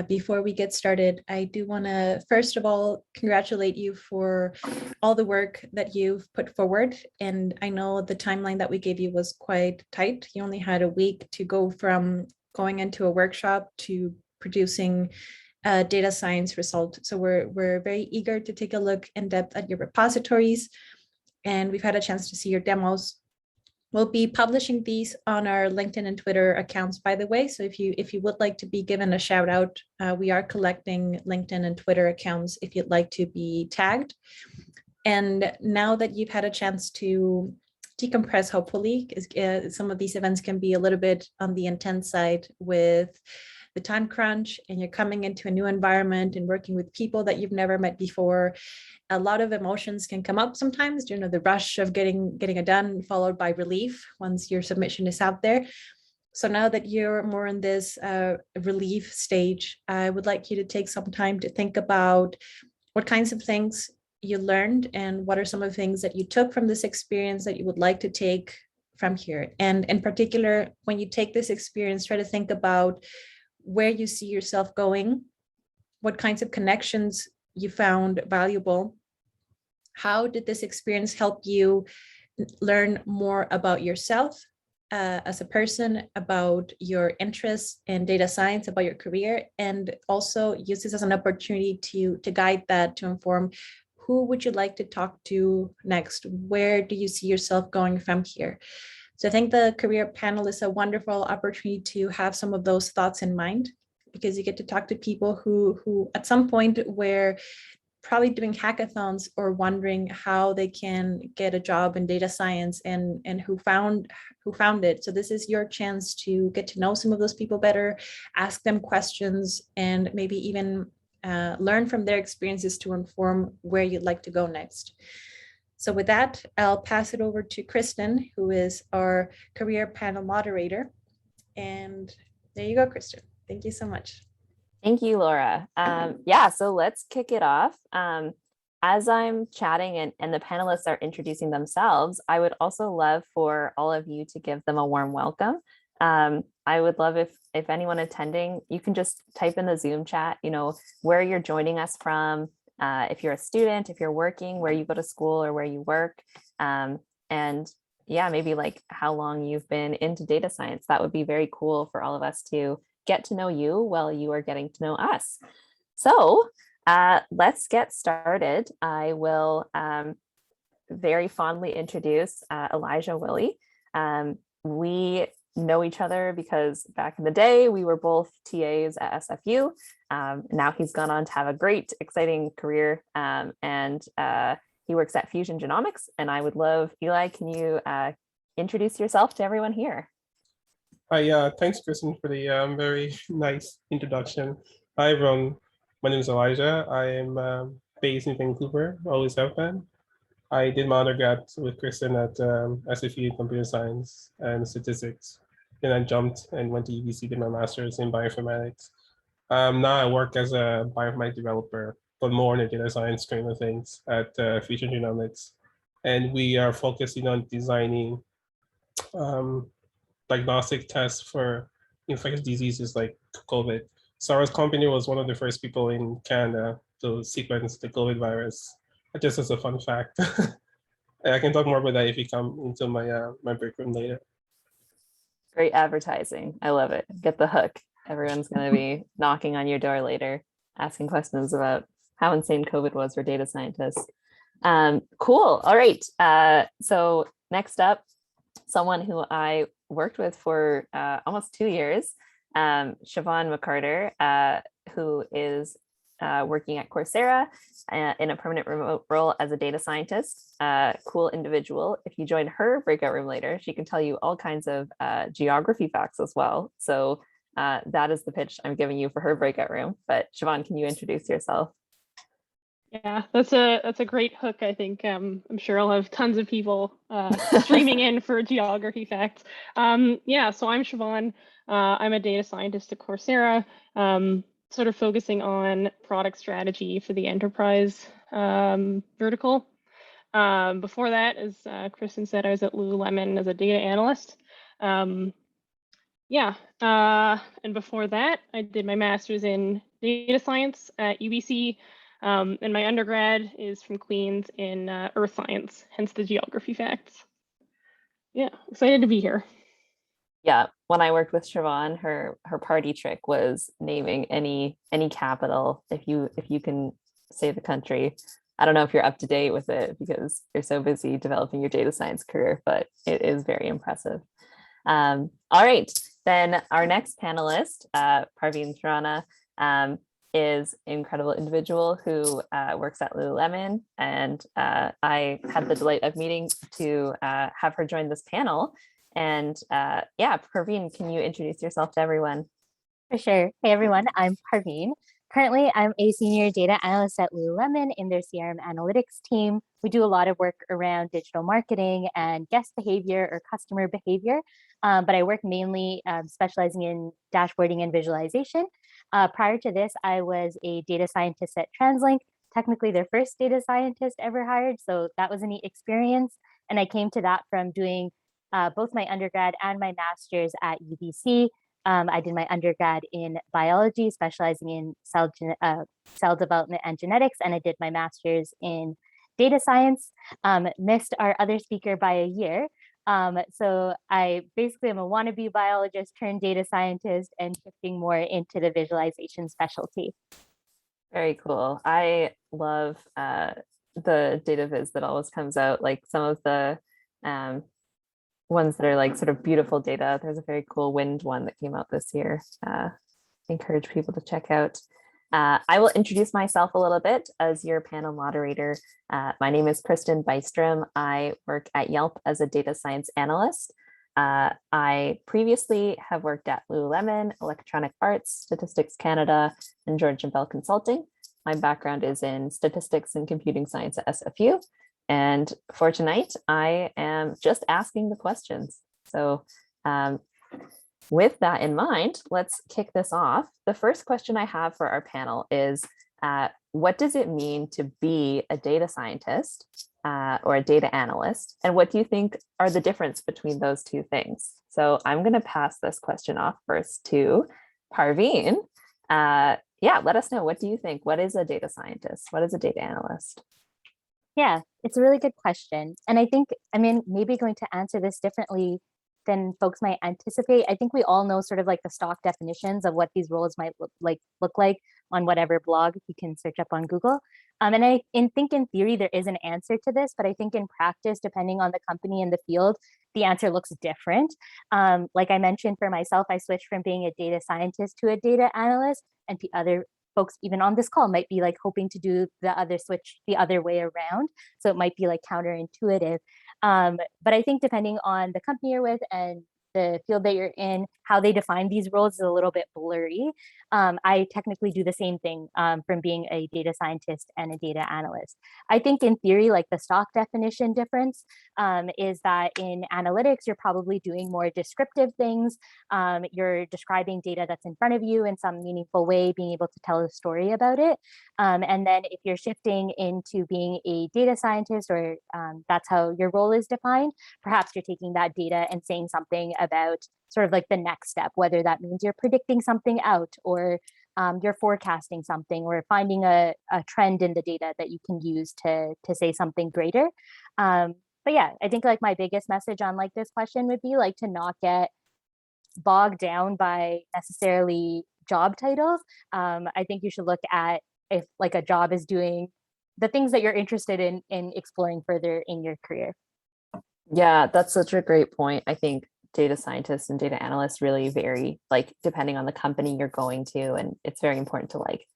before we get started, I do want to, first of all, congratulate you for all the work that you've put forward. And I know the timeline that we gave you was quite tight. You only had a week to go from going into a workshop to producing a data science result. So we're very eager to take a look in depth at your repositories. And we've had a chance to see your demos. We'll be publishing these on our LinkedIn and Twitter accounts, by the way. So if you would like to be given a shout out, we are collecting LinkedIn and Twitter accounts if you'd like to be tagged. And now that you've had a chance to decompress, hopefully, some of these events can be a little bit on the intense side with the time crunch, and you're coming into a new environment and working with people that you've never met before. A lot of emotions can come up sometimes, the rush of getting it done, followed by relief once your submission is out there. So now that you're more in this relief stage, I would like you to take some time to think about what kinds of things you learned and what are some of the things that you took from this experience that you would like to take from here. And in particular, when you take this experience, try to think about where you see yourself going, what kinds of connections you found valuable. How did this experience help you learn more about yourself as a person, about your interests in data science, about your career, and also use this as an opportunity to guide that, to inform who would you like to talk to next? Where do you see yourself going from here? So I think the career panel is a wonderful opportunity to have some of those thoughts in mind, because you get to talk to people who at some point were probably doing hackathons or wondering how they can get a job in data science and who found it. So this is your chance to get to know some of those people better, ask them questions, and maybe even learn from their experiences to inform where you'd like to go next. So with that, I'll pass it over to Kristen, who is our career panel moderator. And there you go, Kristen. Thank you so much. Thank you, Laura. Yeah, so let's kick it off. As I'm chatting and the panelists are introducing themselves, I would also love for all of you to give them a warm welcome. I would love if anyone attending, you can just type in the Zoom chat, where you're joining us from, if you're a student, if you're working, where you go to school or where you work, and yeah, maybe like how long you've been into data science. That would be very cool for all of us to get to know you while you are getting to know us. So let's get started. I will very fondly introduce Elijah Willie. We know each other because back in the day, we were both TAs at SFU. Now he's gone on to have a great, exciting career, and he works at Fusion Genomics. And I would love, Eli, can you introduce yourself to everyone here? Hi, thanks, Kristen, for the very nice introduction. Hi, everyone. My name is Elijah. I am based in Vancouver, always have been. I did my undergrad with Kristen at SFU Computer Science and Statistics. Then I jumped and went to UBC, did my master's in bioinformatics. Now I work as a bioinformatics developer, but more in the data science kind of things at Fusion Genomics. And we are focusing on designing diagnostic tests for infectious diseases like COVID. So our company was one of the first people in Canada to sequence the COVID virus, just as a fun fact. I can talk more about that if you come into my break room later. Great advertising. I love it. Get the hook. Everyone's going to be knocking on your door later, asking questions about how insane COVID was for data scientists. Cool. All right. So next up, someone who I worked with for almost 2 years, Siobhan McCarter, who is working at Coursera in a permanent remote role as a data scientist. Cool individual. If you join her breakout room later, she can tell you all kinds of geography facts as well. So that is the pitch I'm giving you for her breakout room. But Siobhan, can you introduce yourself? Yeah, that's a great hook. I think I'm sure I'll have tons of people streaming in for geography facts. Yeah, so I'm Siobhan. I'm a data scientist at Coursera, sort of focusing on product strategy for the enterprise vertical. Before that, as Kristen said, I was at Lululemon as a data analyst. Yeah, and before that, I did my master's in data science at UBC, and my undergrad is from Queens in earth science, hence the geography facts. Yeah, excited to be here. Yeah, when I worked with Siobhan, her party trick was naming any capital if you can say the country. I don't know if you're up to date with it because you're so busy developing your data science career, but it is very impressive. All right, then our next panelist, Parveen Sarana, is an incredible individual who works at Lululemon, and I had the delight of meeting to have her join this panel. And yeah, Parveen, can you introduce yourself to everyone? For sure. Hey, everyone, I'm Parveen. Currently, I'm a senior data analyst at Lululemon in their CRM analytics team. We do a lot of work around digital marketing and guest behavior or customer behavior, but I work mainly specializing in dashboarding and visualization. Prior to this, I was a data scientist at Translink, technically their first data scientist ever hired. So that was a neat experience. And I came to that from doing both my undergrad and my master's at UBC. I did my undergrad in biology, specializing in cell development and genetics, and I did my master's in data science. Missed our other speaker by a year. So I basically am a wannabe biologist turned data scientist and shifting more into the visualization specialty. Very cool. I love the data viz that always comes out, like some of the ones that are like sort of beautiful data. There's a very cool wind one that came out this year. Encourage people to check out. I will introduce myself a little bit as your panel moderator. My name is Kristen Bystrom. I work at Yelp as a data science analyst. I previously have worked at Lululemon, Electronic Arts, Statistics Canada, and George & Bell Consulting. My background is in statistics and computing science at SFU. And for tonight, I am just asking the questions. So with that in mind, let's kick this off. The first question I have for our panel is, what does it mean to be a data scientist or a data analyst? And what do you think are the difference between those two things? So I'm going to pass this question off first to Parveen. Yeah, let us know. What do you think? What is a data scientist? What is a data analyst? Yeah, it's a really good question. And I think, I mean, maybe going to answer this differently than folks might anticipate. I think we all know sort of like the stock definitions of what these roles might look like on whatever blog you can search up on Google. And I think in theory, there is an answer to this, but I think in practice, depending on the company and the field, the answer looks different. Like I mentioned for myself, I switched from being a data scientist to a data analyst, and other folks even on this call might be like hoping to do the other switch the other way around. So it might be like counterintuitive. But I think depending on the company you're with and the field that you're in, how they define these roles is a little bit blurry. I technically do the same thing from being a data scientist and a data analyst. I think in theory, like the stock definition difference is that in analytics, you're probably doing more descriptive things. You're describing data that's in front of you in some meaningful way, being able to tell a story about it. And then if you're shifting into being a data scientist, or that's how your role is defined, perhaps you're taking that data and saying something about sort of like the next step, whether that means you're predicting something out, or you're forecasting something, or finding a trend in the data that you can use to say something greater. But yeah, I think like my biggest message on like this question would be like to not get bogged down by necessarily job titles. I think you should look at if like a job is doing the things that you're interested in exploring further in your career. Yeah, that's such a great point. I think data scientists and data analysts really vary, like depending on the company you're going to, and it's very important to like,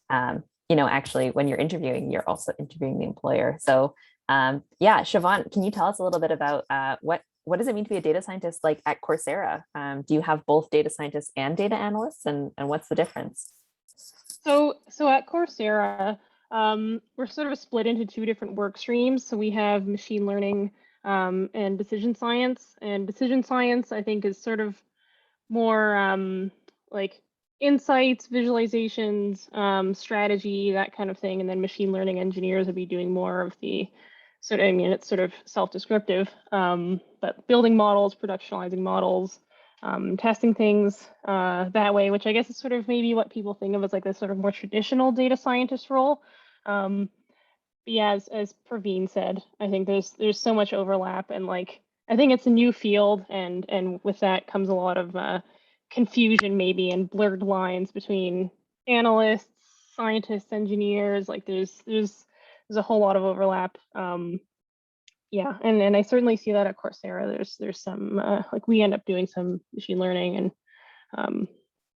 actually when you're interviewing, you're also interviewing the employer. So yeah, Siobhan, can you tell us a little bit about what does it mean to be a data scientist like at Coursera? Do you have both data scientists and data analysts, and what's the difference? So at Coursera, we're sort of split into two different work streams. So we have machine learning and decision science. And decision science, I think, is sort of more like insights, visualizations, strategy, that kind of thing. And then machine learning engineers would be doing more of the sort of, I mean, it's sort of self-descriptive, but building models, productionalizing models, testing things that way, which I guess is sort of maybe what people think of as like this sort of more traditional data scientist role. But yeah, as Parveen said, I think there's so much overlap, and like I think it's a new field, and with that comes a lot of confusion maybe and blurred lines between analysts, scientists, engineers. Like there's a whole lot of overlap. Yeah, and I certainly see that at Coursera. There's some like we end up doing some machine learning, and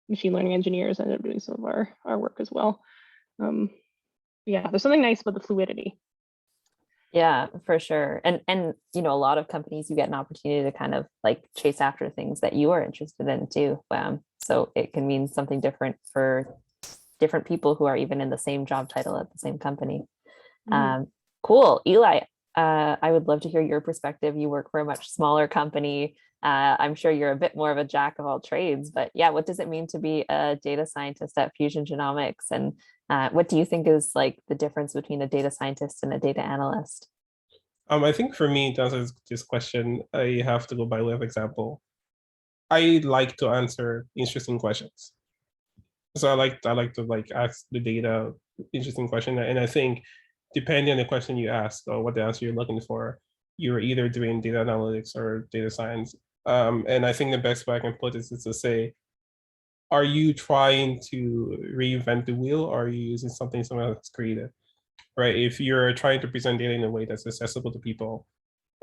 machine learning engineers end up doing some of our work as well. Yeah, there's something nice about the fluidity. Yeah, for sure. And a lot of companies, you get an opportunity to kind of like chase after things that you are interested in too. So it can mean something different for different people who are even in the same job title at the same company. Cool. Eli, I would love to hear your perspective. You work for a much smaller company. I'm sure you're a bit more of a jack of all trades, but yeah, what does it mean to be a data scientist at Fusion Genomics? And what do you think is like the difference between a data scientist and a data analyst? I think for me, to answer this question, I have to go by way of example. I like to answer interesting questions. So I like to like ask the data interesting question. And I think depending on the question you ask or what the answer you're looking for, you're either doing data analytics or data science. And I think the best way I can put this is to say, are you trying to reinvent the wheel, or are you using something someone else created? Right? If you're trying to present data in a way that's accessible to people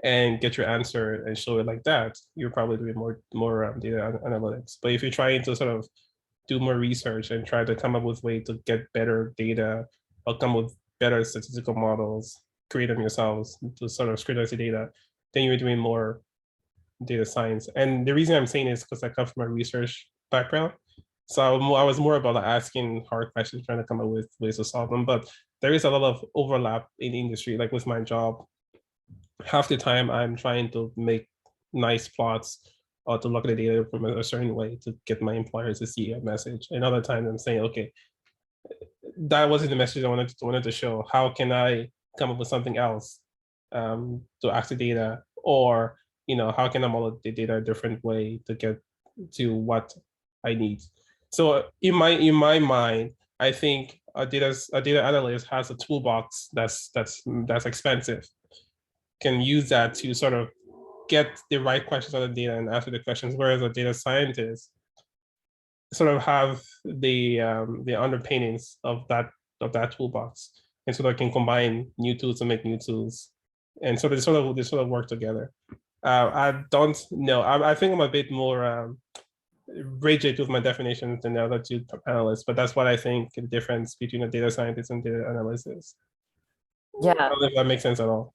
and get your answer and show it like that, you're probably doing more data analytics. But if you're trying to sort of do more research and try to come up with ways to get better data or come up with better statistical models, create them yourselves to sort of scrutinize the data, then you're doing more data science. And the reason I'm saying is because I come from a research background. So I was more about asking hard questions, trying to come up with ways to solve them. But there is a lot of overlap in the industry, like with my job. Half the time I'm trying to make nice plots or to look at the data from a certain way to get my employers to see a message. And other times I'm saying, okay, that wasn't the message I wanted to show. How can I come up with something else to ask the data? Or, how can I model the data a different way to get to what I need? So in my mind, I think a data analyst has a toolbox that's expensive, can use that to sort of get the right questions on the data and answer the questions, whereas a data scientist sort of have the underpinnings of that toolbox, and so they can combine new tools to make new tools, and so they sort of work together. I don't know. I think I'm a bit more rigid with my definitions than the other two panelists, but that's what I think the difference between a data scientist and data analyst is. Yeah. I don't know if that makes sense at all.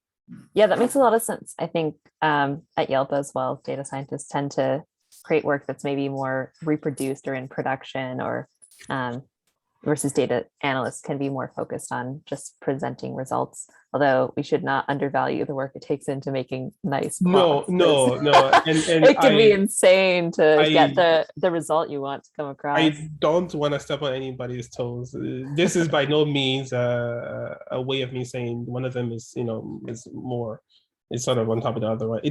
Yeah, that makes a lot of sense. I think at Yelp as well, data scientists tend to create work that's maybe more reproduced or in production, or versus data analysts can be more focused on just presenting results. Although we should not undervalue the work it takes into making nice plots. No. And it can be insane to get the result you want to come across. I don't want to step on anybody's toes. This is by no means a way of me saying one of them is more. It's sort of on top of the other one.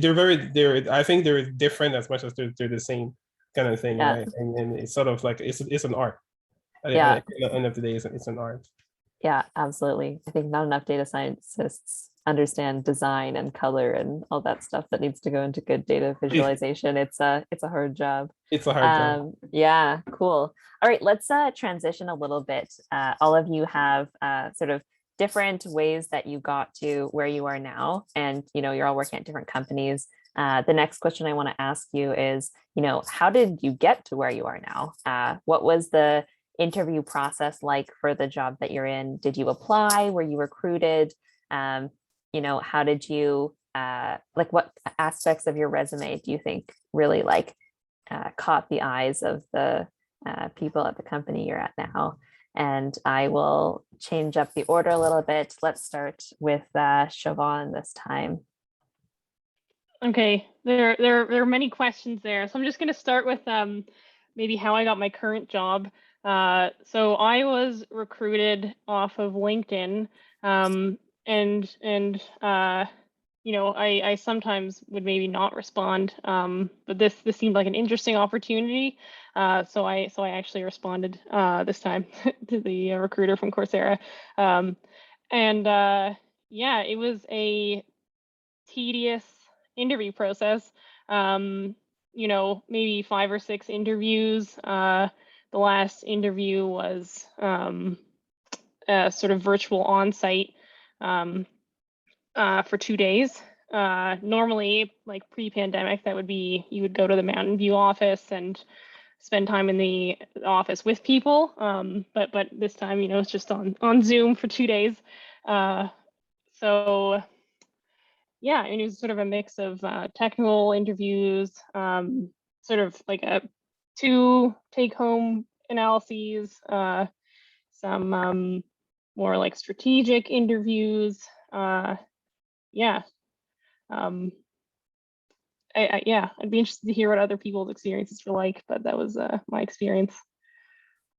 I think they're different as much as they're the same kind of thing. Yeah. Right? And it's sort of like it's an art. Yeah. At the end of the day, it's an art. Yeah, absolutely. I think not enough data scientists understand design and color and all that stuff that needs to go into good data visualization. It's a hard job. It's a hard job. Yeah, cool. All right, let's transition a little bit. All of you have sort of different ways that you got to where you are now, and you're all working at different companies. The next question I want to ask you is, how did you get to where you are now? What was the interview process like for the job that you're in? Did you apply? Were you recruited? How did you what aspects of your resume do you think really caught the eyes of the people at the company you're at now? And I will change up the order a little bit. Let's start with Siobhan this time. Okay, there are many questions there, so I'm just going to start with maybe how I got my current job. So I was recruited off of LinkedIn, and I sometimes would maybe not respond, but this seemed like an interesting opportunity, so I actually responded this time to the recruiter from Coursera, and yeah, it was a tedious interview process. Maybe 5 or 6 interviews. The last interview was a sort of virtual on-site for 2 days. Normally, like pre-pandemic, that would be you would go to the Mountain View office and spend time in the office with people. But this time, it's just on Zoom for 2 days. So yeah, and it was sort of a mix of technical interviews, sort of like 2 take-home analyses, some more like strategic interviews. Yeah. I'd be interested to hear what other people's experiences were like, but that was my experience.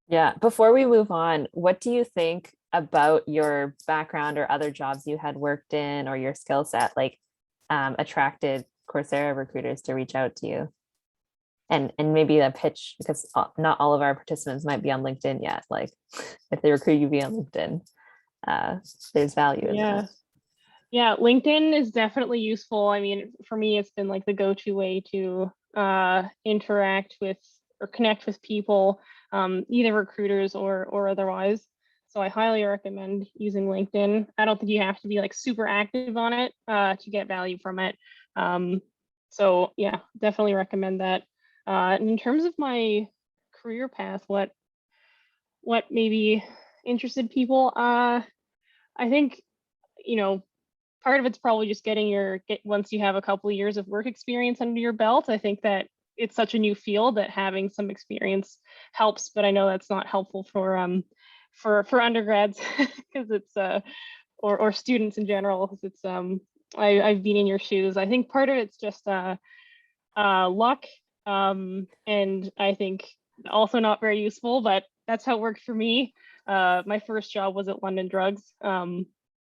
Yeah. Before we move on, what do you think about your background or other jobs you had worked in, or your skill set, like attracted Coursera recruiters to reach out to you? And maybe a pitch, because not all of our participants might be on LinkedIn yet. Like if they recruit you via LinkedIn, there's value in that. Yeah, LinkedIn is definitely useful. I mean, for me, it's been like the go-to way to interact with or connect with people, either recruiters or otherwise. So I highly recommend using LinkedIn. I don't think you have to be like super active on it to get value from it. So yeah, definitely recommend that. And in terms of my career path, what maybe interested people, I think, part of it's probably just once you have a couple of years of work experience under your belt. I think that it's such a new field that having some experience helps, but I know that's not helpful for undergrads because it's or students in general, because it's I've been in your shoes. I think part of it's just luck, and I think also not very useful, but that's how it worked for me. My first job was at London Drugs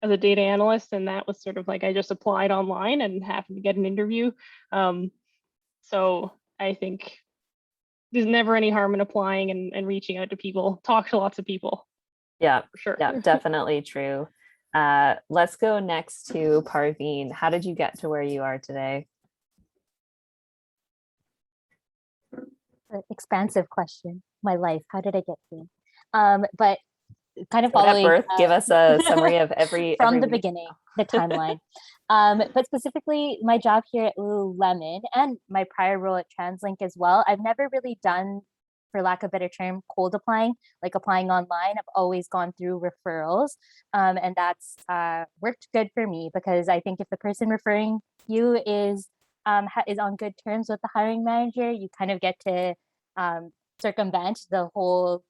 as a data analyst, and that was sort of like I just applied online and happened to get an interview. So I think there's never any harm in applying and reaching out to people. Talk to lots of people. Yeah, for sure. Yeah, definitely true. Let's go next to Parveen. How did you get to where you are today? An expansive question. My life. How did I get here? But kind of So following. At birth, give us a summary of every the beginning, the timeline. But specifically, my job here at Lululemon and my prior role at Translink as well. I've never really done, for lack of a better term, cold applying, like applying online. I've always gone through referrals, and that's worked good for me, because I think if the person referring you is on good terms with the hiring manager, you kind of get to circumvent the whole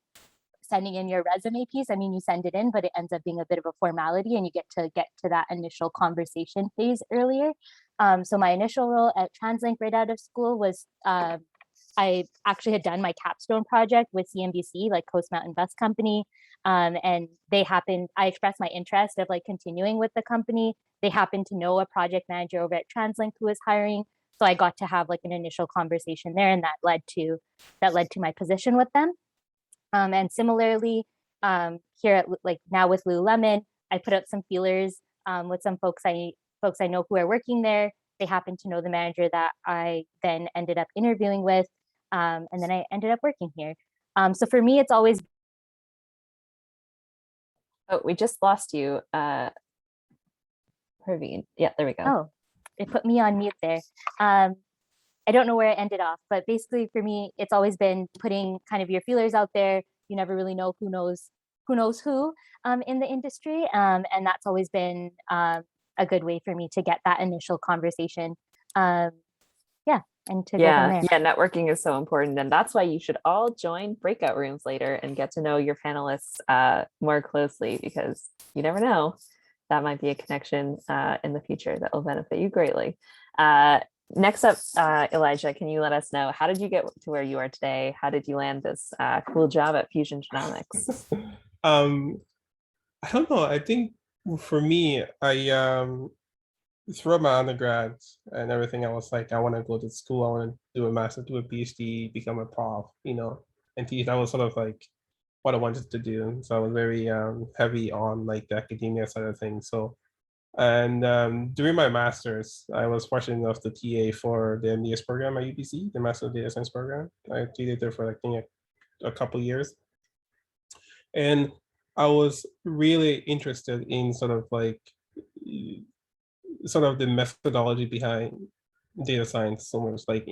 sending in your resume piece. I mean, you send it in, but it ends up being a bit of a formality, and you get to that initial conversation phase earlier. So my initial role at Translink right out of school was I actually had done my capstone project with CNBC, like Coast Mountain Bus Company. And I expressed my interest of like continuing with the company. They happened to know a project manager over at Translink who was hiring. So I got to have like an initial conversation there, and that led to my position with them. And similarly, here at now with Lululemon, I put up some feelers with some folks I know who are working there. They happen to know the manager that I then ended up interviewing with, and then I ended up working here. So for me, it's always. Oh, we just lost you, Parveen. Yeah, there we go. Oh, it put me on mute there. I don't know where I ended off, but basically for me, it's always been putting kind of your feelers out there. You never really know who knows who in the industry. And that's always been a good way for me to get that initial conversation. And to go from there. Yeah, networking is so important. And that's why you should all join breakout rooms later and get to know your panelists more closely, because you never know, that might be a connection in the future that will benefit you greatly. Next up, Elijah, can you let us know, how did you get to where you are today? How did you land this cool job at Fusion Genomics? I don't know. I think for me, I throughout my undergrad and everything, I was like, I want to go to school. I want to do a master, do a PhD, become a prof, and teach. That was sort of like what I wanted to do. So I was very heavy on like the academia side of things. So, and during my master's, I was fortunate enough to TA for the MDS program at UBC, the Master of Data Science program. I TA'd there for like, I think a couple years. And I was really interested in sort of the methodology behind data science, so much like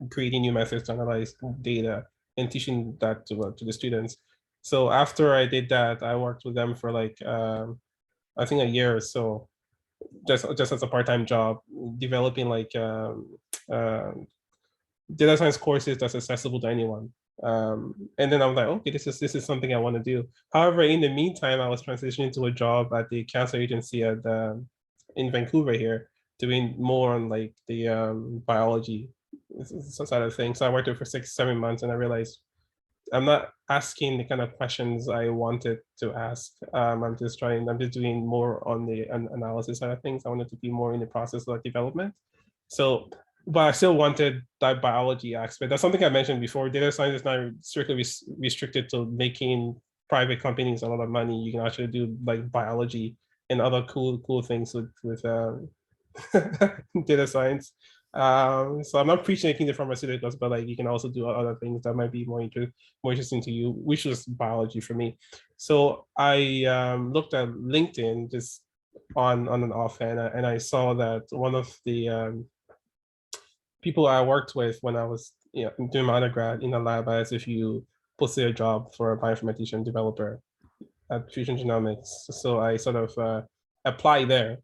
creating new methods to analyze data and teaching that to the students. So after I did that, I worked with them for like I think a year or so, just as a part-time job, developing like data science courses that's accessible to anyone. And then I was like, okay, this is something I want to do. However, in the meantime, I was transitioning to a job at the cancer agency at in Vancouver here, doing more on like the biology side of things. So I worked there for 6-7 months, and I realized I'm not asking the kind of questions I wanted to ask. I'm just doing more on the analysis side of things. I wanted to be more in the process of development. So, but I still wanted that biology aspect. That's something I mentioned before. Data science is not strictly restricted to making private companies a lot of money. You can actually do like biology and other cool things with data science. So I'm not preaching the pharmaceuticals, but like you can also do other things that might be more interesting to you, which is biology for me. So I looked at LinkedIn just on and off, and I saw that one of the people I worked with when I was doing my undergrad in the lab as if you posted a job for a bioinformatician developer at Fusion Genomics. So I sort of applied there.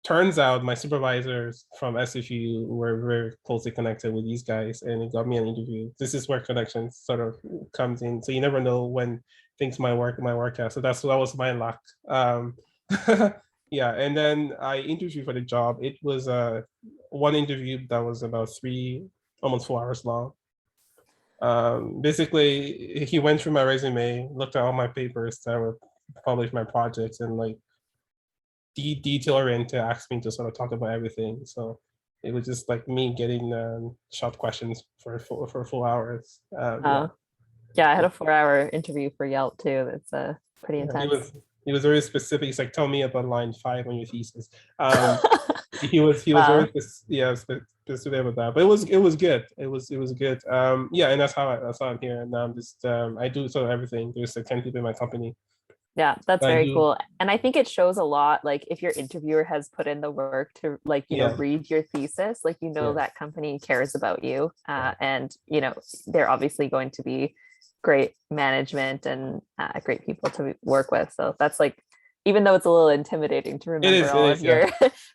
Turns out my supervisors from SFU were very closely connected with these guys, and it got me an interview. This is where connections sort of comes in. So you never know when things might work out. So that was my luck. Yeah, and then I interviewed for the job. It was one interview that was about almost 4 hours long. Basically, he went through my resume, looked at all my papers that were published, my projects, and like detail oriented to ask me to sort of talk about everything. So it was just like me getting short questions for 4 hours. Yeah, I had a 4-hour interview for Yelp too. That's pretty intense. He was very specific. He's like, tell me about line 5 on your thesis. He was very specific about that, but it was good. It was good. Yeah, and that's how I'm here. And I'm just I do sort of everything. There's like 10 people in my company. Yeah, that's very cool. And I think it shows a lot, like if your interviewer has put in the work to like, you know, read your thesis, like, you know, that company cares about you. And, you know, they're obviously going to be great management and great people to work with. So that's like, even though it's a little intimidating to remember all of your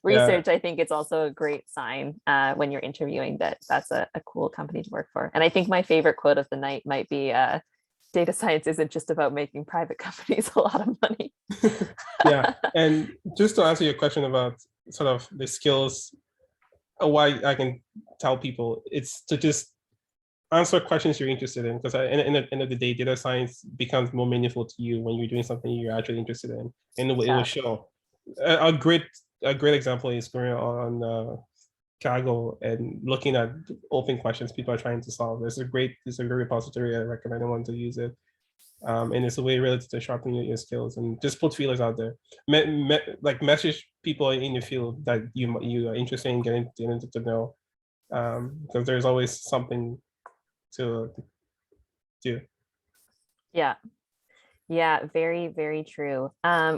research, I think it's also a great sign when you're interviewing that that's a cool company to work for. And I think my favorite quote of the night might be, data science isn't just about making private companies a lot of money. Yeah, and just to answer your question about sort of the skills, why I can tell people, it's to just answer questions you're interested in, because at the end of the day, data science becomes more meaningful to you when you're doing something you're actually interested in, and it will show. A great example is going on Kaggle and looking at open questions people are trying to solve. It's a great repository. I recommend anyone to use it. And it's a way really to sharpen your skills and just put feelers out there. Like message people in the field that you are interested in getting to know, because there's always something to do. Yeah, very, very true.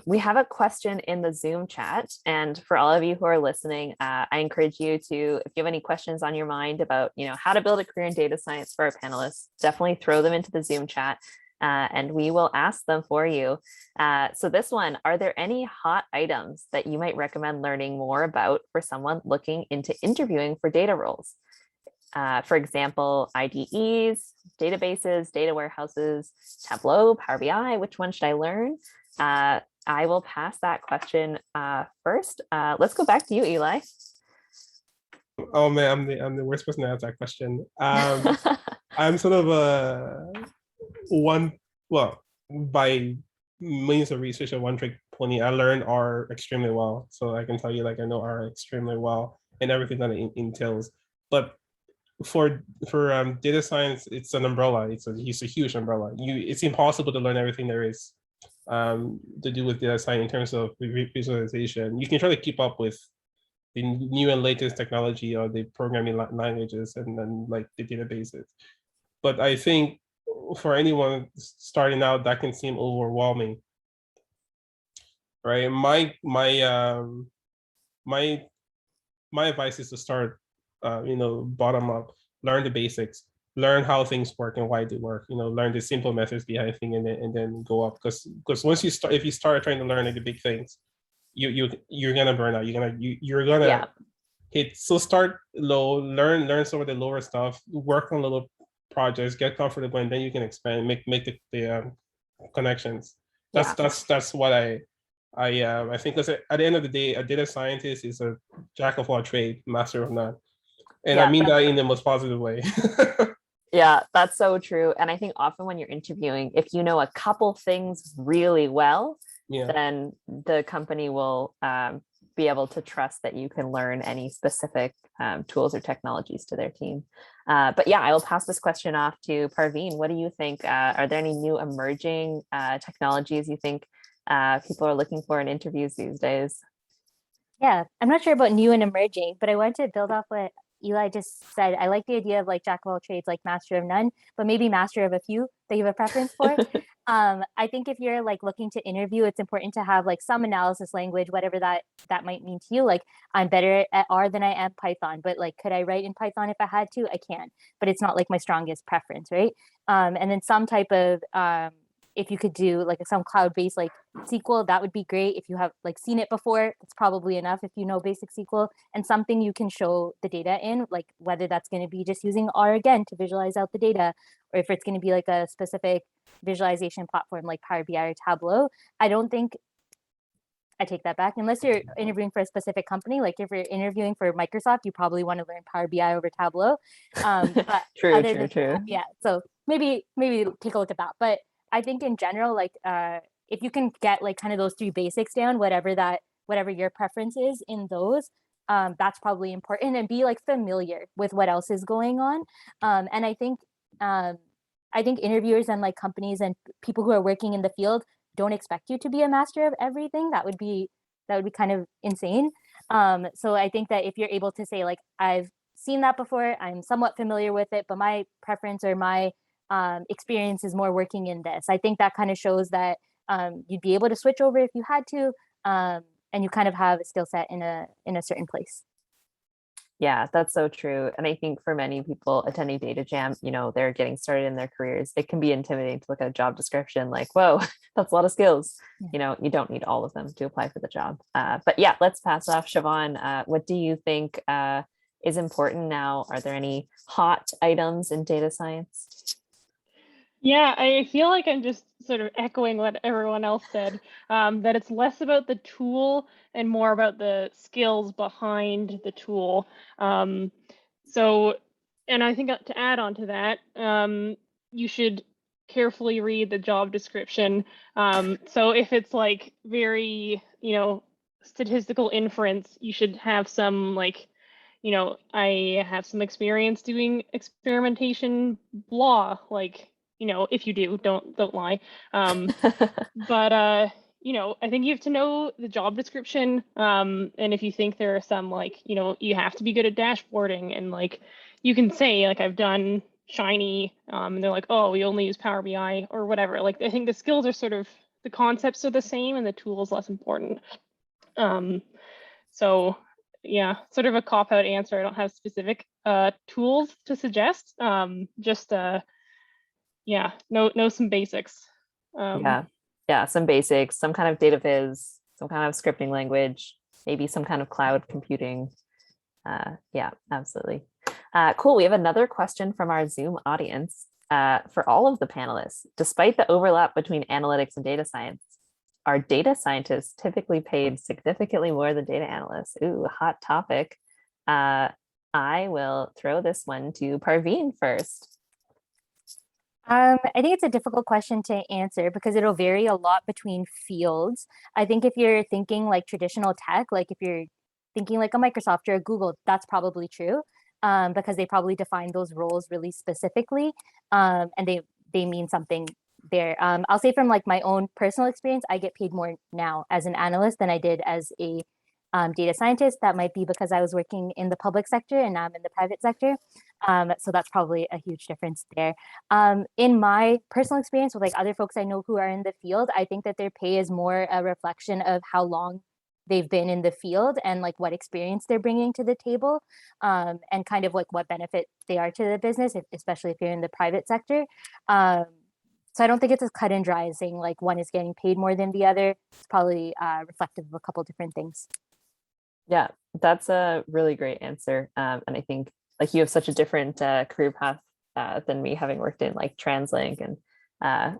We have a question in the Zoom chat, and for all of you who are listening, I encourage you to, if you have any questions on your mind about, you know, how to build a career in data science for our panelists, definitely throw them into the Zoom chat, and we will ask them for you. So this one, are there any hot items that you might recommend learning more about for someone looking into interviewing for data roles? For example, IDEs, databases, data warehouses, Tableau, Power BI, which one should I learn? I will pass that question first. Let's go back to you, Eli. Oh man, I'm the worst person to answer that question. I'm sort of by means of research, a one-trick 20, I learned R extremely well. So I can tell you, like, I know R extremely well and everything that it entails. But for data science, it's an umbrella. It's a huge umbrella. It's impossible to learn everything there is to do with data science in terms of visualization. You can try to keep up with the new and latest technology or the programming languages and then like the databases. But I think for anyone starting out, that can seem overwhelming, right? My advice is to start, bottom up, learn the basics, learn how things work and why they work. Learn the simple methods behind things, and then go up. Because once you start, if you start trying to learn like the big things, you're gonna burn out. You're gonna hit. So start low, learn some of the lower stuff, work on little projects, get comfortable, and then you can expand, make the connections. That's what I think, because at the end of the day, a data scientist is a jack of all trades, master of none. And I mean that in the most positive way. Yeah, that's so true. And I think often when you're interviewing, if you know a couple things really well, then the company will be able to trust that you can learn any specific tools or technologies to their team. But yeah, I will pass this question off to Parveen. What do you think? Are there any new emerging technologies you think people are looking for in interviews these days? Yeah, I'm not sure about new and emerging, but I wanted to build off what Eli just said. I like the idea of like jack of all trades, like master of none, but maybe master of a few that you have a preference for. I think if you're like looking to interview, it's important to have like some analysis language, whatever that might mean to you. Like I'm better at R than I am Python, but like could I write in Python if I had to? I can, but it's not like my strongest preference, right? And then some type of if you could do like some cloud-based like SQL, that would be great. If you have like seen it before, it's probably enough if you know basic SQL, and something you can show the data in, like whether that's going to be just using R again to visualize out the data, or if it's going to be like a specific visualization platform like Power BI or Tableau. I don't think, I take that back, unless you're interviewing for a specific company. Like if you're interviewing for Microsoft, you probably want to learn Power BI over Tableau. But true. Yeah, so maybe take a look at that. But I think in general, like if you can get like kind of those three basics down, whatever your preference is in those, that's probably important, and be like familiar with what else is going on. And I think interviewers and like companies and people who are working in the field don't expect you to be a master of everything. That would be kind of insane. So I think that if you're able to say like, I've seen that before, I'm somewhat familiar with it, but my preference or my experience is more working in this, I think that kind of shows that you'd be able to switch over if you had to, and you kind of have a skill set in a certain place. Yeah, that's so true. And I think for many people attending Datajam, they're getting started in their careers. It can be intimidating to look at a job description like, whoa, that's a lot of skills. Yeah. You don't need all of them to apply for the job. But yeah, let's pass off. Siobhan, what do you think is important now? Are there any hot items in data science? Yeah, I feel like I'm just sort of echoing what everyone else said, that it's less about the tool and more about the skills behind the tool. And I think to add on to that, you should carefully read the job description. So if it's like very, statistical inference, you should have some like, I have some experience doing experimentation, blah, like, if you do, don't lie. But I think you have to know the job description. And if you think there are some like, you have to be good at dashboarding, and like you can say like I've done Shiny, and they're like, oh, we only use Power BI or whatever. Like I think the skills are sort of, the concepts are the same and the tool is less important. So yeah, sort of a cop-out answer. I don't have specific tools to suggest. Know some basics. Yeah, some basics, some kind of data viz, some kind of scripting language, maybe some kind of cloud computing. Yeah, absolutely. Cool. We have another question from our Zoom audience. For all of the panelists, despite the overlap between analytics and data science, are data scientists typically paid significantly more than data analysts? Ooh, hot topic. I will throw this one to Parveen first. I think it's a difficult question to answer because it'll vary a lot between fields. I think if you're thinking like traditional tech, like if you're thinking like a Microsoft or a Google, that's probably true, because they probably define those roles really specifically, and they mean something there. I'll say from like my own personal experience, I get paid more now as an analyst than I did as a data scientist. That might be because I was working in the public sector and now I'm in the private sector. So that's probably a huge difference there. In my personal experience with like other folks I know who are in the field, I think that their pay is more a reflection of how long they've been in the field and like what experience they're bringing to the table, and kind of like what benefit they are to the business, especially if you're in the private sector. So I don't think it's as cut and dry as saying like one is getting paid more than the other. It's probably reflective of a couple different things. Yeah, that's a really great answer. And I think like you have such a different career path than me, having worked in like Translink. And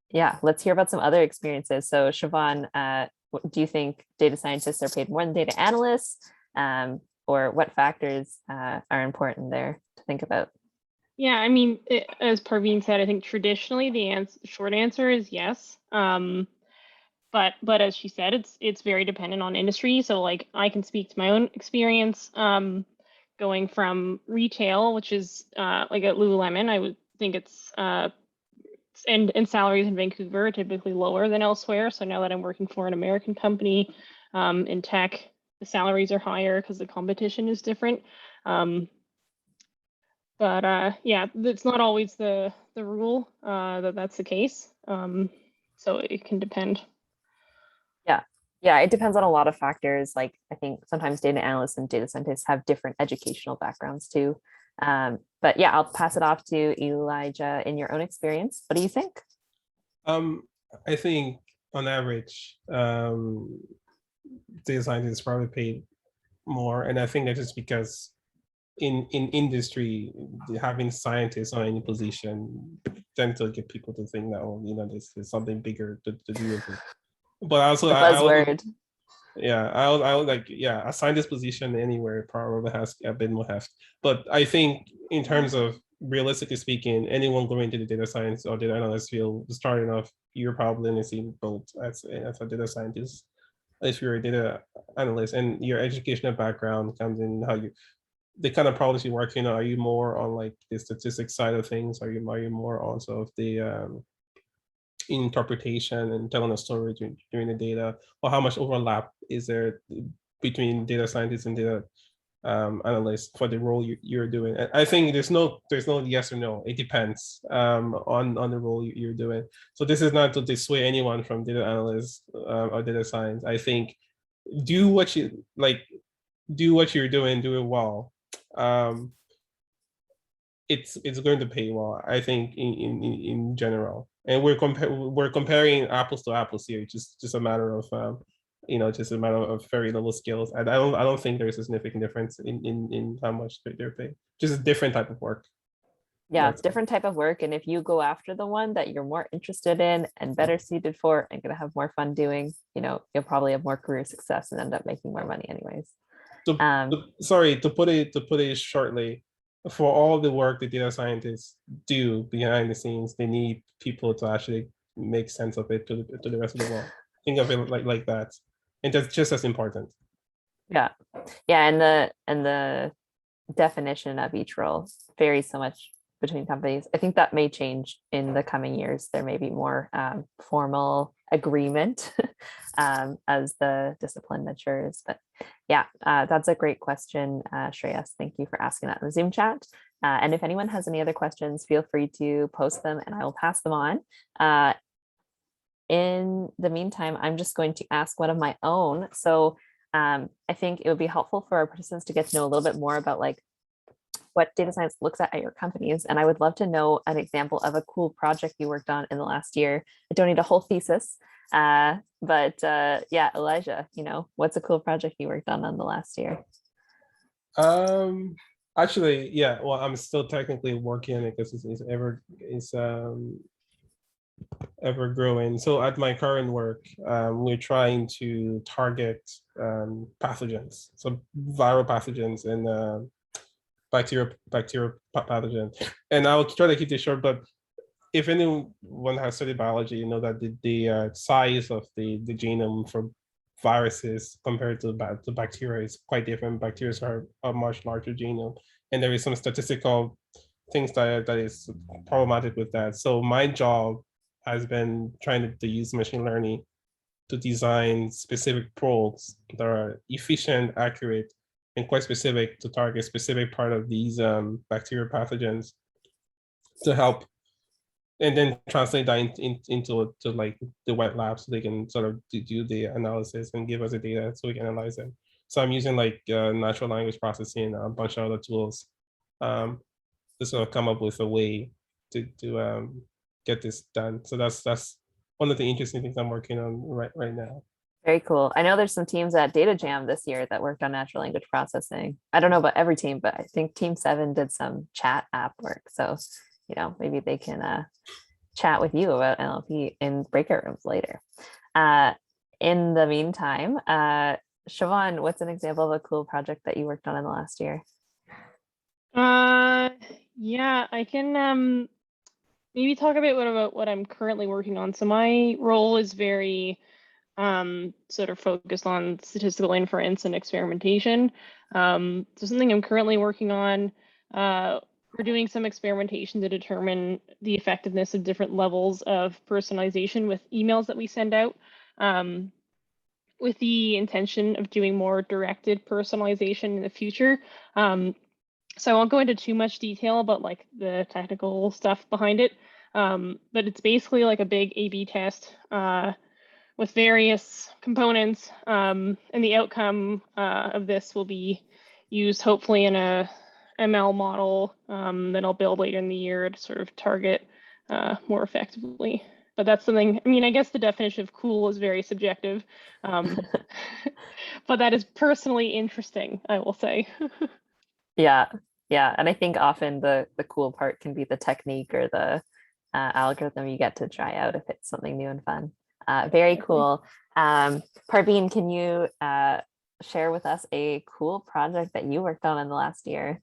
yeah, let's hear about some other experiences. So Siobhan, do you think data scientists are paid more than data analysts? Or what factors are important there to think about? Yeah, I mean, as Parveen said, I think traditionally the short answer is yes. But as she said, it's very dependent on industry. So like I can speak to my own experience going from retail, which is like at Lululemon. I would think it's and salaries in Vancouver are typically lower than elsewhere. So now that I'm working for an American company in tech, the salaries are higher because the competition is different. But yeah, it's not always the rule that's the case. So it can depend. Yeah, it depends on a lot of factors. Like I think sometimes data analysts and data scientists have different educational backgrounds too. But yeah, I'll pass it off to Elijah. In your own experience, what do you think? I think on average, data scientists probably paid more, and I think that's just because in industry, having scientists on any position tend to get people to think that, oh, you know, there's something bigger to do with it. But also, The buzzword. I would like, yeah, a scientist position anywhere probably has a bit more heft. But I think in terms of realistically speaking, anyone going into the data science or data analyst field, starting off, you're probably in the same boat as a data scientist. If you're a data analyst and your educational background comes in, how you, the kind of problems you work in, are you more on like the statistics side of things? Are you more on sort of the interpretation and telling a story during the data, or how much overlap is there between data scientists and data analysts for the role you're doing? I think there's no yes or no. It depends on the role you're doing. So this is not to dissuade anyone from data analysts or data science. I think do what you like, do what you're doing, do it well. It's going to pay well, I think, in general. And we're comparing apples to apples here. Just a matter of just a matter of very little skills. I don't think there's a significant difference in how much they're paid. Just a different type of work. Yeah, it's different type of work. And if you go after the one that you're more interested in and better suited for and gonna have more fun doing, you'll probably have more career success and end up making more money anyways. Sorry, to put it shortly, for all the work the data scientists do behind the scenes, they need people to actually make sense of it to the rest of the world. Think of it like that, and that's just as important. Yeah, and the definition of each role varies so much between companies. I think that may change in the coming years. There may be more formal agreement as the discipline matures. But yeah, that's a great question, Shreyas. Thank you for asking that in the Zoom chat. And if anyone has any other questions, feel free to post them and I will pass them on. In the meantime, I'm just going to ask one of my own. So I think it would be helpful for our participants to get to know a little bit more about like what data science looks at your companies. And I would love to know an example of a cool project you worked on in the last year. I don't need a whole thesis, but yeah, Elijah, what's a cool project you worked on the last year? Actually, yeah, well, I'm still technically working on it because it's ever growing. So at my current work, we're trying to target pathogens, so viral pathogens and bacterial pathogens. And I'll try to keep this short, but if anyone has studied biology, you know that the size of the genome for viruses compared to bacteria is quite different. Bacteria are a much larger genome, and there is some statistical things that is problematic with that. So my job has been trying to use machine learning to design specific probes that are efficient, accurate, and quite specific to target specific part of these bacterial pathogens to help, and then translate that into like the wet lab so they can sort of do the analysis and give us the data so we can analyze them. So I'm using like natural language processing, a bunch of other tools to sort of come up with a way to get this done. So that's one of the interesting things I'm working on right now. Very cool. I know there's some teams at Datajam this year that worked on natural language processing. I don't know about every team, but I think Team 7 did some chat app work. So, you know, maybe they can chat with you about NLP in breakout rooms later. In the meantime, Siobhan, what's an example of a cool project that you worked on in the last year? Yeah, I can maybe talk a bit about what I'm currently working on. So my role is very sort of focused on statistical inference and experimentation. So something I'm currently working on, we're doing some experimentation to determine the effectiveness of different levels of personalization with emails that we send out, with the intention of doing more directed personalization in the future. So I won't go into too much detail about like the technical stuff behind it, but it's basically like a big A/B test with various components, and the outcome of this will be used hopefully in a ML model that I'll build later in the year to sort of target more effectively. But that's something, I mean, I guess the definition of cool is very subjective, but that is personally interesting, I will say. Yeah, and I think often the cool part can be the technique or the algorithm you get to try out if it's something new and fun. Very cool. Parveen, can you share with us a cool project that you worked on in the last year?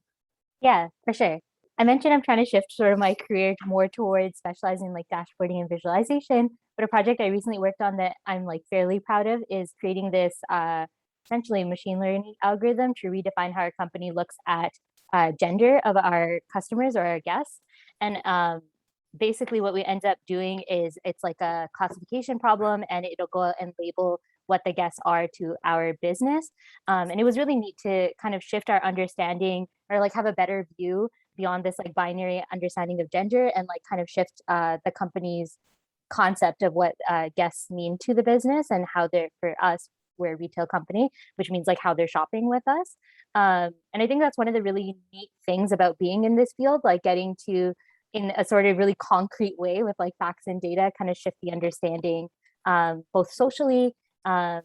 Yeah, for sure. I mentioned I'm trying to shift sort of my career more towards specializing in like dashboarding and visualization, but a project I recently worked on that I'm like fairly proud of is creating this essentially machine learning algorithm to redefine how our company looks at gender of our customers or our guests. And basically what we end up doing is it's like a classification problem, and it'll go out and label what the guests are to our business. And it was really neat to kind of shift our understanding or like have a better view beyond this like binary understanding of gender, and like kind of shift the company's concept of what guests mean to the business and how they're, for us, we're a retail company, which means like how they're shopping with us. And I think that's one of the really neat things about being in this field, like getting to, in a sort of really concrete way with like facts and data, kind of shift the understanding both socially and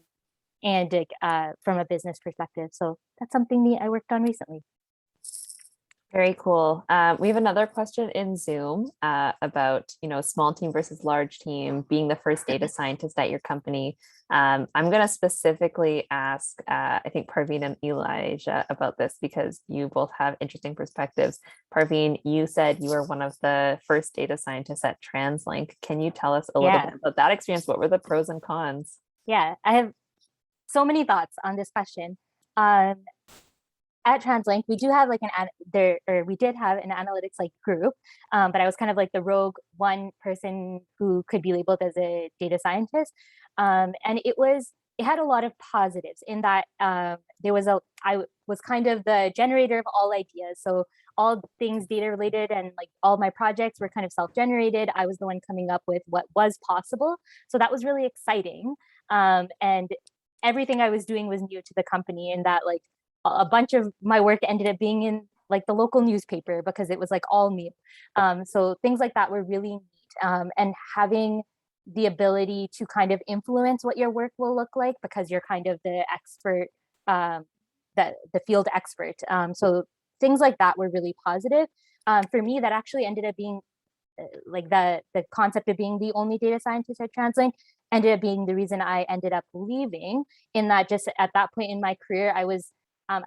from a business perspective. So that's something neat I worked on recently. Very cool. We have another question in Zoom about, you know, small team versus large team, being the first data scientist at your company. I'm going to specifically ask, I think, Parveen and Elijah about this because you both have interesting perspectives. Parveen, you said you were one of the first data scientists at Translink. Can you tell us a little bit about that experience? What were the pros and cons? Yeah, I have so many thoughts on this question. At Translink, we do have like we did have an analytics like group, but I was kind of like the rogue one person who could be labeled as a data scientist. And it had a lot of positives in that I was kind of the generator of all ideas. So all things data related and like all my projects were kind of self-generated. I was the one coming up with what was possible. So that was really exciting. And everything I was doing was new to the company, in that like a bunch of my work ended up being in like the local newspaper because it was like all new. So things like that were really neat. And having the ability to kind of influence what your work will look like because you're kind of the expert, the field expert. So things like that were really positive. For me, that actually ended up being like the concept of being the only data scientist at Translink ended up being the reason I ended up leaving, in that just at that point in my career, I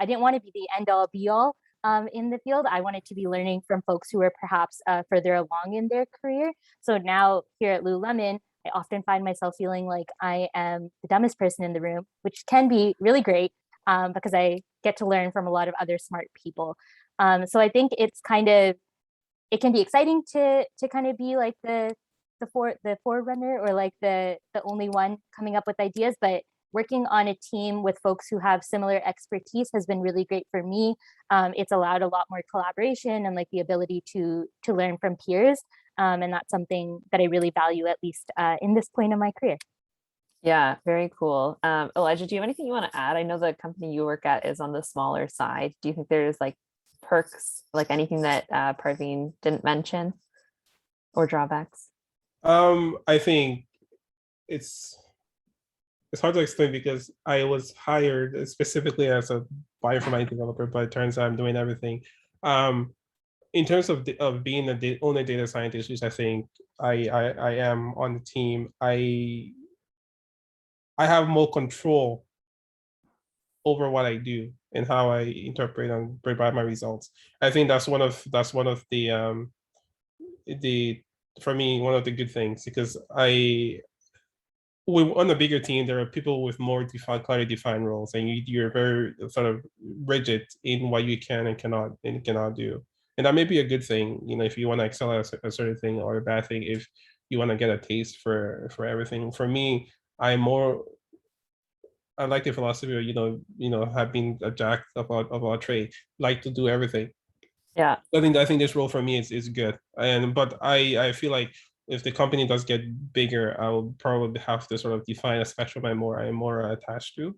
didn't want to be the end all be all, in the field. I wanted to be learning from folks who were perhaps further along in their career. So now here at Lululemon, I often find myself feeling like I am the dumbest person in the room, which can be really great because I get to learn from a lot of other smart people. So I think it's kind of, it can be exciting to kind of be like the forerunner, or like the only one coming up with ideas, but working on a team with folks who have similar expertise has been really great for me. It's allowed a lot more collaboration and like the ability to learn from peers. And that's something that I really value, at least in this point of my career. Yeah, very cool. Elijah, do you have anything you want to add? I know the company you work at is on the smaller side. Do you think there's like perks, like anything that Parveen didn't mention, or drawbacks? I think it's hard to explain because I was hired specifically as a bioinformatics developer, but it turns out I'm doing everything. In terms of being only data scientist, which I think I am on the team, I have more control over what I do and how I interpret and provide my results. I think that's one of the for me, one of the good things, because on a bigger team, there are people with more clearly defined roles, and you're very sort of rigid in what you can and cannot do. And that may be a good thing, if you want to excel at a certain thing, or a bad thing if you want to get a taste for everything. For me, I like the philosophy of have been a jack of all trade, like to do everything. Yeah, I think this role for me is good, but I feel like if the company does get bigger, I will probably have to sort of define a spectrum I'm more attached to.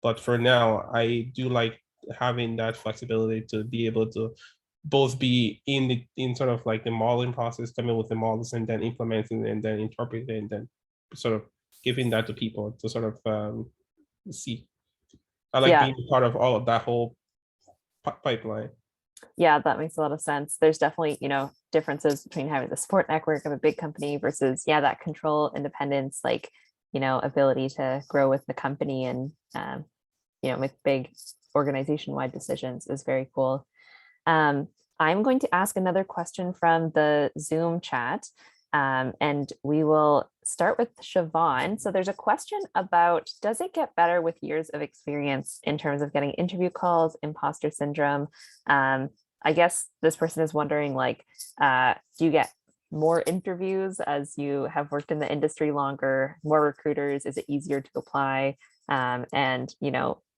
But for now, I do like having that flexibility to be able to both be in sort of like the modeling process, coming with the models, and then implementing and then interpreting, and then sort of giving that to people to sort of see. I like being part of all of that whole pipeline. Yeah, that makes a lot of sense. There's definitely, differences between having the support network of a big company versus, that control, independence, like, ability to grow with the company and, make big organization-wide decisions is very cool. I'm going to ask another question from the Zoom chat. And we will start with Siobhan. So there's a question about, does it get better with years of experience in terms of getting interview calls, imposter syndrome? I guess this person is wondering, like, do you get more interviews as you have worked in the industry longer, more recruiters? Is it easier to apply? And,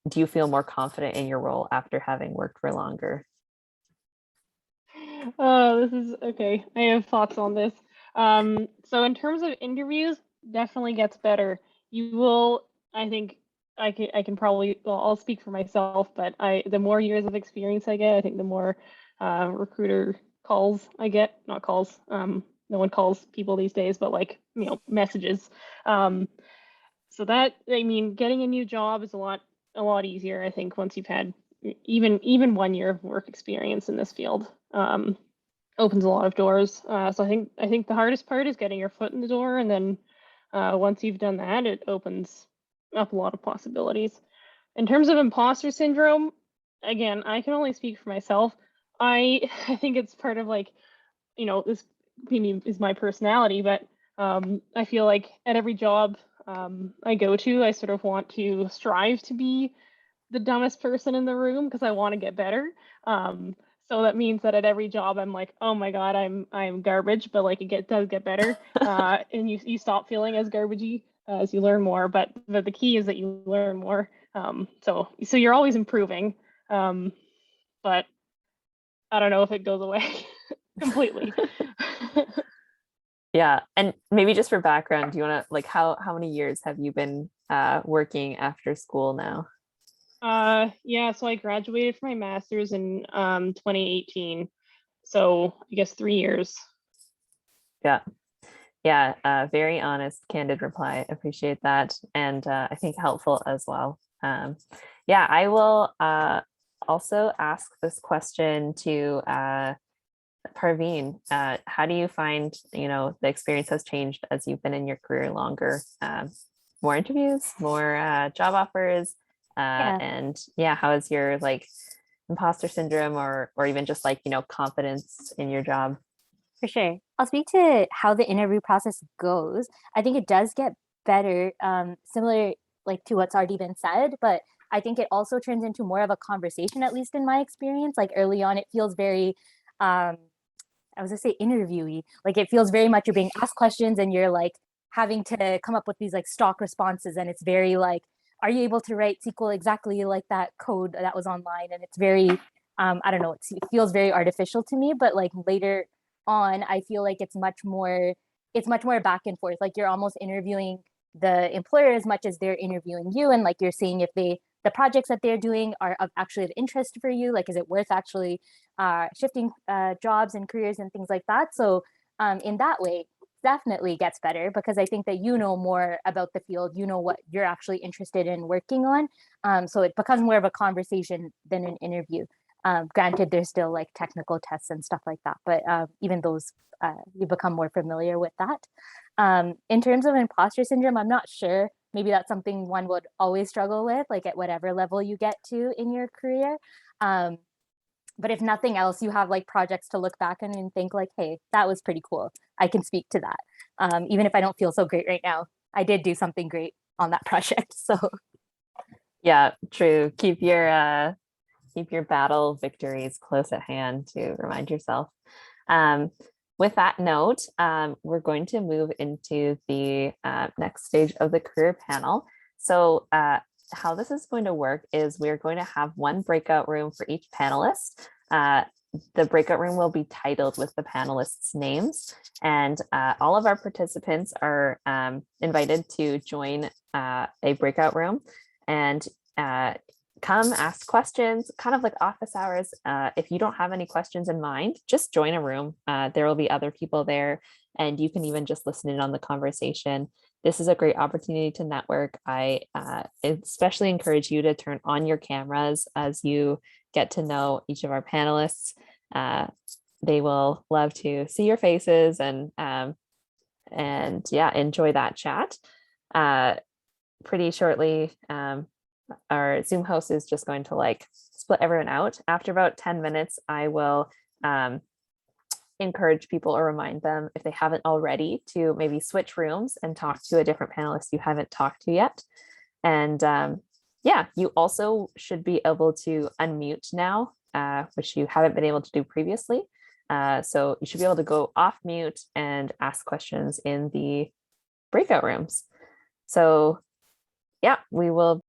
do you feel more confident in your role after having worked for longer? Oh, this is okay. I have thoughts on this. So in terms of interviews, definitely gets better. You will, I think, I can probably, well, I'll speak for myself, but the more years of experience I get, I think the more recruiter calls I get, not calls. No one calls people these days, but like, messages. So that, getting a new job is a lot easier, I think, once you've had even 1 year of work experience in this field. Opens a lot of doors. So I think the hardest part is getting your foot in the door, and then once you've done that, it opens up a lot of possibilities. In terms of imposter syndrome, again, I can only speak for myself. I think it's part of, like, this maybe is my personality, but I feel like at every job I go to, I sort of want to strive to be the dumbest person in the room because I want to get better. So that means that at every job I'm like, oh my God, I'm garbage, but like does get better. And you stop feeling as garbagey as you learn more, but the key is that you learn more. So you're always improving. But I don't know if it goes away completely. Yeah. And maybe just for background, do you want to, like, how many years have you been working after school now? Yeah, so I graduated from my master's in 2018. So I guess 3 years. Yeah. Very honest, candid reply. Appreciate that. And I think helpful as well. I will also ask this question to Parveen. How do you find, the experience has changed as you've been in your career longer? More interviews, more job offers? And how is your, like, imposter syndrome or even just like, confidence in your job? For sure. I'll speak to how the interview process goes. I think it does get better, similar like to what's already been said, but I think it also turns into more of a conversation, at least in my experience. Like early on, it feels very, I was gonna say interviewee. Like it feels very much you're being asked questions and you're like having to come up with these like stock responses. And it's very like, are you able to write SQL exactly like that code that was online? And it's very, I don't know, it feels very artificial to me, but like later on, I feel like it's much more back and forth. Like you're almost interviewing the employer as much as they're interviewing you, and like you're seeing if the projects that they're doing are of actually of interest for you. Like, is it worth actually shifting jobs and careers and things like that? So in that way, definitely gets better because I think that you know more about the field, you know what you're actually interested in working on. So it becomes more of a conversation than an interview. Granted, there's still like technical tests and stuff like that, but even those, you become more familiar with that. In terms of imposter syndrome, I'm not sure. Maybe that's something one would always struggle with, like at whatever level you get to in your career. But if nothing else, you have like projects to look back on and think like, hey, that was pretty cool. I can speak to that. Even if I don't feel so great right now, I did do something great on that project. So Yeah, true. Keep your battle victories close at hand to remind yourself. With that note, we're going to move into the next stage of the career panel. So how this is going to work is we're going to have one breakout room for each panelist. The breakout room will be titled with the panelists' names, and all of our participants are invited to join a breakout room and come ask questions, kind of like office hours. If you don't have any questions in mind, just join a room. There will be other people there, and you can even just listen in on the conversation. This is a great opportunity to network. I especially encourage you to turn on your cameras as you get to know each of our panelists. They will love to see your faces and yeah, enjoy that chat. Pretty shortly, our Zoom host is just going to like split everyone out. After about 10 minutes, I will encourage people or remind them, if they haven't already, to maybe switch rooms and talk to a different panelist you haven't talked to yet. And yeah, you also should be able to unmute now, which you haven't been able to do previously. So you should be able to go off mute and ask questions in the breakout rooms. So yeah, we will